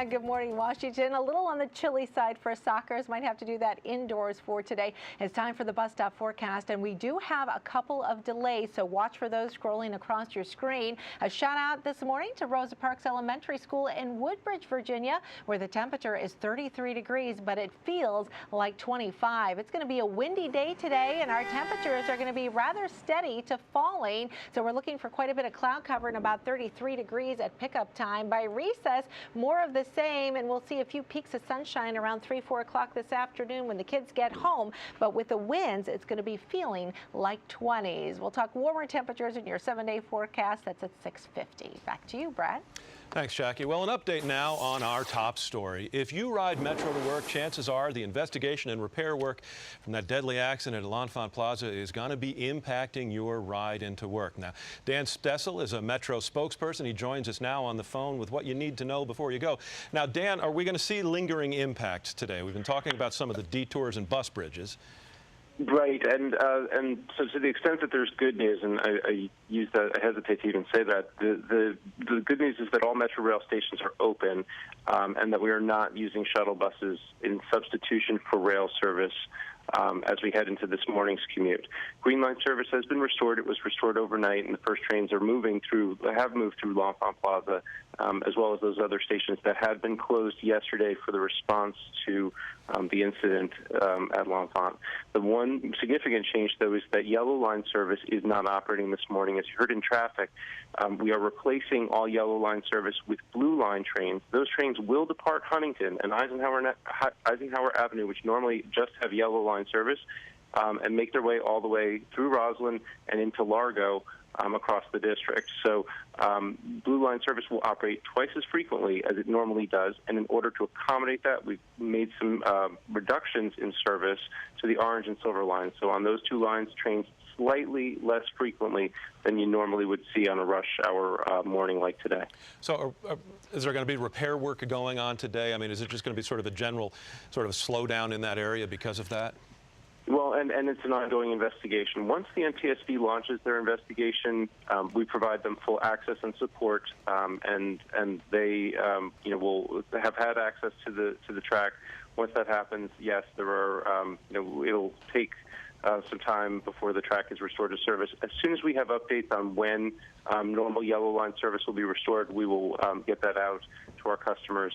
And good morning, Washington. A little on the chilly side for Sockers. Might have to do that indoors for today. It's time for the bus stop forecast, and we do have a couple of delays, so watch for those scrolling across your screen. A shout out this morning to Rosa Parks Elementary School in Woodbridge, Virginia, where the temperature is 33 degrees, but it feels like 25. It's going to be a windy day today, and our temperatures are going to be rather steady to falling. So we're looking for quite a bit of cloud cover and about 33 degrees at pickup time. By recess, more of the same, and we'll see a few peaks of sunshine around 3, 4 o'clock this afternoon when the kids get home. But with the winds, it's going to be feeling like 20s. We'll talk warmer temperatures in your 7-day forecast. That's at 6:50. Back to you, Brad. Thanks, Jackie. Well, an update now on our top story. If you ride Metro to work, chances are the investigation and repair work from that deadly accident at L'Enfant Plaza is going to be impacting your ride into work. Now, Dan Stessel is a Metro spokesperson. He joins us now on the phone with what you need to know before you go. Now, Dan, are we going to see lingering impacts today? We've been talking about some of the detours and bus bridges. Right, and so to the extent that there's good news, and I use that, I hesitate to even say that, the good news is that all Metro Rail stations are open, and that we are not using shuttle buses in substitution for rail service as we head into this morning's commute. Green Line service has been restored. It was restored overnight, and the first trains are have moved through L'Enfant Plaza, as well as those other stations that had been closed yesterday for the response to the incident at L'Enfant. The one significant change, though, is that Yellow Line service is not operating this morning. As you heard in traffic, we are replacing all Yellow Line service with Blue Line trains. Those trains will depart Huntington and Eisenhower Avenue, which normally just have Yellow Line service, and make their way all the way through Roslyn and into Largo across the district. So Blue Line service will operate twice as frequently as it normally does, and in order to accommodate that, we've made some reductions in service to the Orange and Silver Lines. So on those two lines, trains slightly less frequently than you normally would see on a rush hour morning like today. So is there going to be repair work going on today? I mean, is it just going to be sort of a general sort of slowdown in that area because of that? Well, and it's an ongoing investigation. Once the NTSB launches their investigation, we provide them full access and support, and they will have had access to the track. Once that happens, yes, there are it'll take some time before the track is restored to service. As soon as we have updates on when normal Yellow Line service will be restored, we will get that out to our customers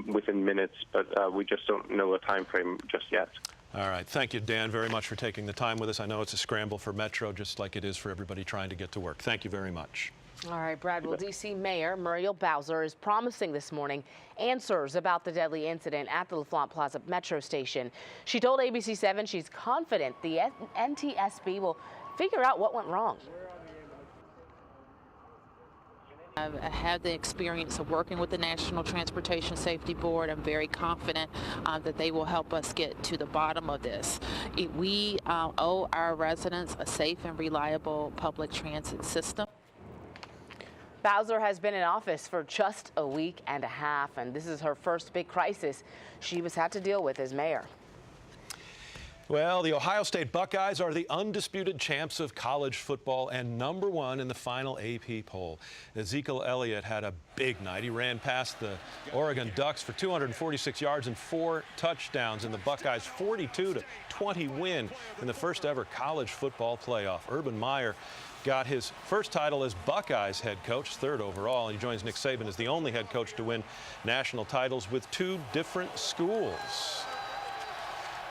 within minutes, but we just don't know a time frame just yet. All right. Thank you, Dan, very much for taking the time with us. I know it's a scramble for Metro, just like it is for everybody trying to get to work. Thank you very much. All right, Brad. Well, D.C. Mayor Muriel Bowser is promising this morning answers about the deadly incident at the L'Enfant Plaza Metro station. She told ABC7 she's confident the NTSB will figure out what went wrong. I have the experience of working with the National Transportation Safety Board. I'm very confident that they will help us get to the bottom of this. We owe our residents a safe and reliable public transit system. Bowser has been in office for just a week and a half, and this is her first big crisis she has had to deal with as mayor. Well, the Ohio State Buckeyes are the undisputed champs of college football and #1 in the final AP poll. Ezekiel Elliott had a big night. He ran past the Oregon Ducks for 246 yards and 4 touchdowns in the Buckeyes' 42-20 win in the first ever college football playoff. Urban Meyer got his first title as Buckeyes head coach, 3rd overall, and he joins Nick Saban as the only head coach to win national titles with 2 different schools.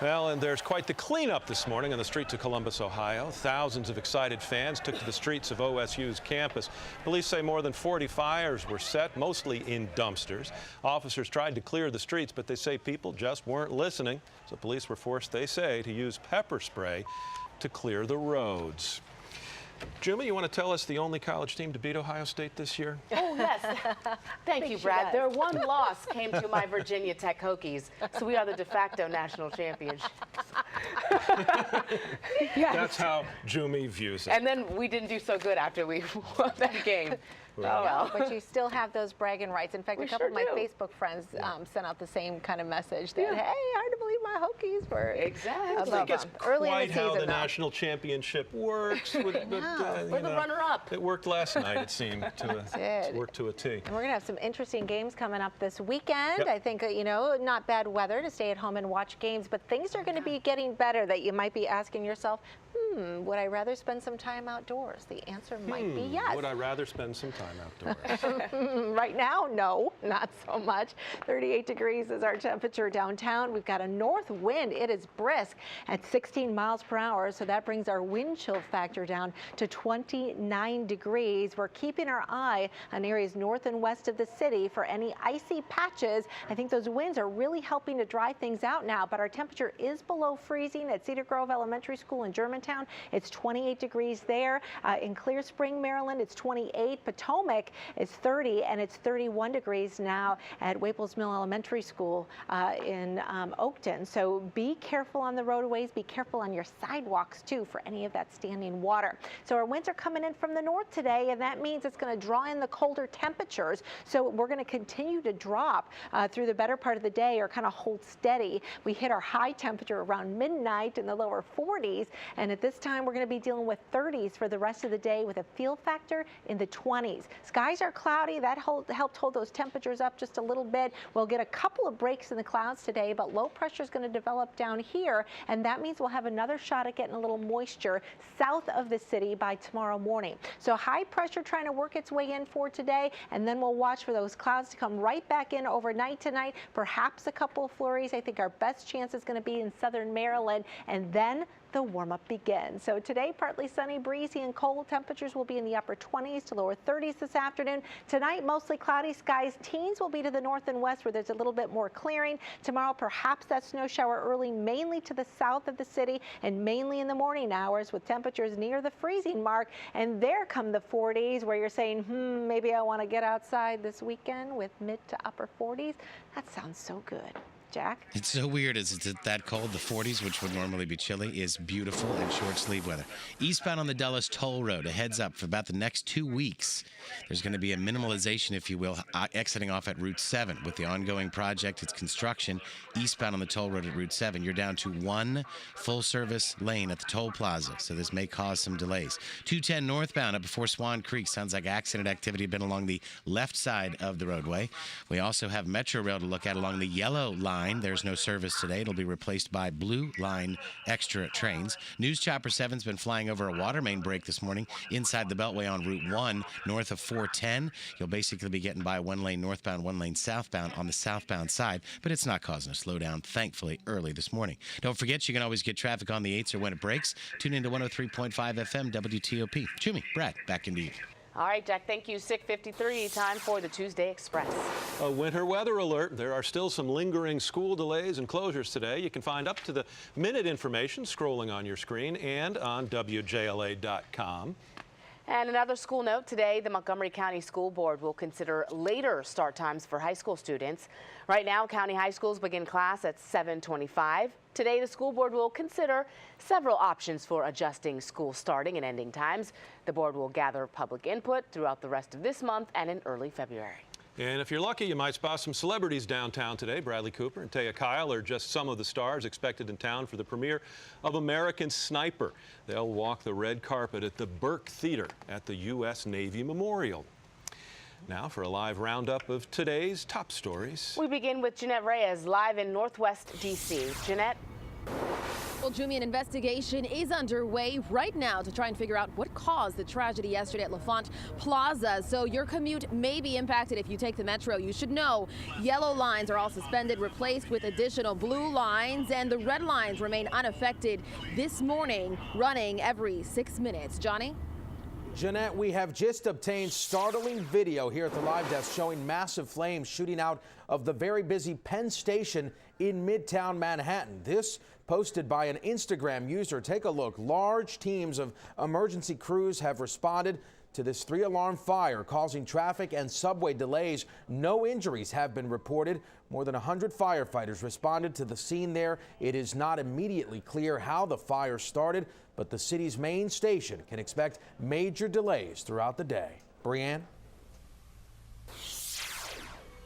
Well, and there's quite the cleanup this morning on the streets of Columbus, Ohio. Thousands of excited fans took to the streets of OSU's campus. Police say more than 40 fires were set, mostly in dumpsters. Officers tried to clear the streets, but they say people just weren't listening. So police were forced, they say, to use pepper spray to clear the roads. Juma, you want to tell us the only college team to beat Ohio State this year? Oh, yes. Thank you, Brad. Their one loss came to my Virginia Tech Hokies, so we are the de facto national champions. Yes. That's how Jumi views it. And then we didn't do so good after we won that game. well. But you still have those bragging rights. In fact, a couple of my Facebook friends sent out the same kind of message that, hey, hard to believe my Hokies were Exactly. I think it's early in the quite how season, the though. national championship works. We're the runner-up. It worked last night, it seemed, to work to a T. And we're going to have some interesting games coming up this weekend. Yep. I think, not bad weather to stay at home and watch games, but things are going to be getting better that you might be asking yourself, would I rather spend some time outdoors? The answer might be yes. Would I rather spend some time outdoors? Right now, no, not so much. 38 degrees is our temperature downtown. We've got a north wind. It is brisk at 16 miles per hour, so that brings our wind chill factor down to 29 degrees. We're keeping our eye on areas north and west of the city for any icy patches. I think those winds are really helping to dry things out now, but our temperature is below freezing at Cedar Grove Elementary School in Germantown. It's 28 degrees there. In Clear Spring, Maryland, it's 28. Potomac is 30, and it's 31 degrees now at Waples Mill Elementary School in Oakton. So be careful on the roadways. Be careful on your sidewalks, too, for any of that standing water. So our winds are coming in from the north today, and that means it's going to draw in the colder temperatures. So we're going to continue to drop through the better part of the day or kind of hold steady. We hit our high temperature around midnight in the lower 40s, and at this time we're going to be dealing with 30s for the rest of the day with a feel factor in the 20s. Skies are cloudy. That helped hold those temperatures up just a little bit. We'll get a couple of breaks in the clouds today, but low pressure is going to develop down here, and that means we'll have another shot at getting a little moisture south of the city by tomorrow morning. So high pressure trying to work its way in for today, and then we'll watch for those clouds to come right back in overnight tonight, perhaps a couple of flurries. I think our best chance is going to be in southern Maryland, and then the warm-up begins. So today, partly sunny, breezy, and cold. Temperatures will be in the upper 20s to lower 30s this afternoon. Tonight, mostly cloudy skies. Teens will be to the north and west where there's a little bit more clearing. Tomorrow, perhaps that snow shower early, mainly to the south of the city and mainly in the morning hours with temperatures near the freezing mark. And there come the 40s where you're saying, maybe I want to get outside this weekend with mid to upper 40s. That sounds so good. Jack? It's so weird. It's that cold. The 40s, which would normally be chilly, is beautiful and short sleeve weather. Eastbound on the Dulles Toll Road, a heads up for about the next 2 weeks. There's going to be a minimalization, if you will, exiting off at Route 7. With the ongoing project, its construction, eastbound on the toll road at Route 7, you're down to one full-service lane at the toll plaza, so this may cause some delays. 210 northbound up before Swan Creek. Sounds like accident activity been along the left side of the roadway. We also have Metro Rail to look at along the yellow line. There's no service today. It'll be replaced by Blue Line extra trains. News Chopper 7's been flying over a water main break this morning inside the Beltway on Route 1 north of 410. You'll basically be getting by one lane northbound, one lane southbound on the southbound side, but it's not causing a slowdown, thankfully, early this morning. Don't forget, you can always get traffic on the 8s or when it breaks. Tune into 103.5 FM WTOP. Chumi, Brad, back into you. All right, Jack, thank you. 6:53, time for the Tuesday Express. A winter weather alert. There are still some lingering school delays and closures today. You can find up-to-the-minute information scrolling on your screen and on WJLA.com. And another school note today, the Montgomery County School Board will consider later start times for high school students. Right now, county high schools begin class at 7:25. Today, the school board will consider several options for adjusting school starting and ending times. The board will gather public input throughout the rest of this month and in early February. And if you're lucky, you might spot some celebrities downtown today. Bradley Cooper and Taya Kyle are just some of the stars expected in town for the premiere of American Sniper. They'll walk the red carpet at the Burke Theater at the U.S. Navy Memorial. Now for a live roundup of today's top stories. We begin with Jeanette Reyes live in Northwest D.C. Jeanette. Well, Jumi, an investigation is underway right now to try and figure out what caused the tragedy yesterday at L'Enfant Plaza. So your commute may be impacted if you take the metro. You should know yellow lines are all suspended, replaced with additional blue lines, and the red lines remain unaffected this morning, running every 6 minutes. Johnny? Jeanette, we have just obtained startling video here at the live desk showing massive flames shooting out of the very busy Penn Station in Midtown Manhattan. This posted by an Instagram user. Take a look. Large teams of emergency crews have responded to this 3-alarm fire, causing traffic and subway delays. No injuries have been reported. More than 100 firefighters responded to the scene there. It is not immediately clear how the fire started, but the city's main station can expect major delays throughout the day. Brianne?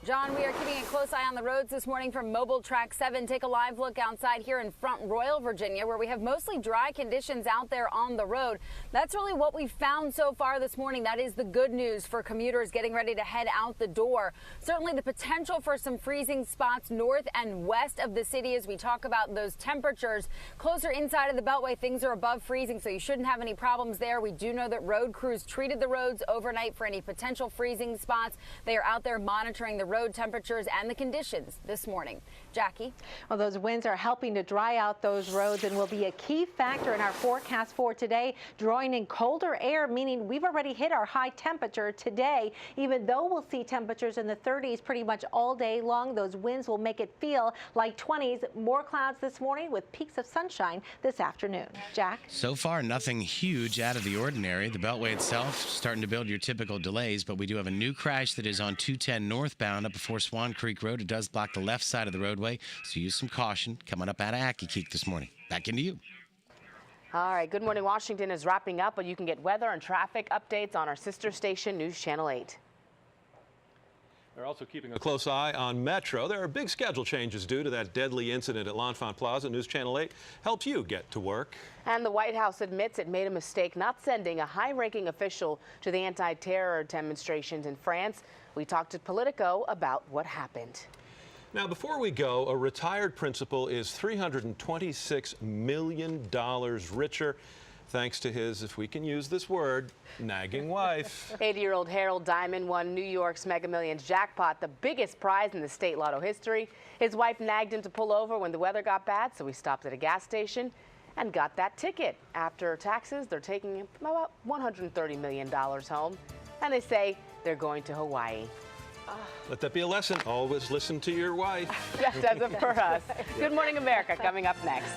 John, we are keeping a close eye on the roads this morning from Mobile Track 7. Take a live look outside here in Front Royal, Virginia, where we have mostly dry conditions out there on the road. That's really what we've found so far this morning. That is the good news for commuters getting ready to head out the door. Certainly the potential for some freezing spots north and west of the city as we talk about those temperatures. Closer inside of the Beltway, things are above freezing, so you shouldn't have any problems there. We do know that road crews treated the roads overnight for any potential freezing spots. They are out there monitoring the road temperatures and the conditions this morning. Jackie? Well, those winds are helping to dry out those roads and will be a key factor in our forecast for today, drawing in colder air, meaning we've already hit our high temperature today. Even though we'll see temperatures in the 30s pretty much all day long, those winds will make it feel like 20s. More clouds this morning with peaks of sunshine this afternoon. Jack? So far, nothing huge out of the ordinary. The Beltway itself starting to build your typical delays, but we do have a new crash that is on 210 northbound up before Swan Creek Road. It does block the left side of the roadway, so use some caution coming up out of Ackie this morning. Back into you. All right, Good Morning Washington is wrapping up, but you can get weather and traffic updates on our sister station, News Channel 8. They're also keeping a close eye on Metro. There are big schedule changes due to that deadly incident at L'Enfant Plaza. News Channel 8 helps you get to work. And the White House admits it made a mistake not sending a high-ranking official to the anti-terror demonstrations in France. We talked to Politico about what happened. Now, before we go, a retired principal is $326 million richer thanks to his, if we can use this word, nagging wife. 80-year-old Harold Diamond won New York's Mega Millions jackpot, the biggest prize in the state lotto history. His wife nagged him to pull over when the weather got bad, so he stopped at a gas station and got that ticket. After taxes, they're taking about $130 million home, and they say they're going to Hawaii. Let that be a lesson. Always listen to your wife. That does it for us. Good Morning America coming up next.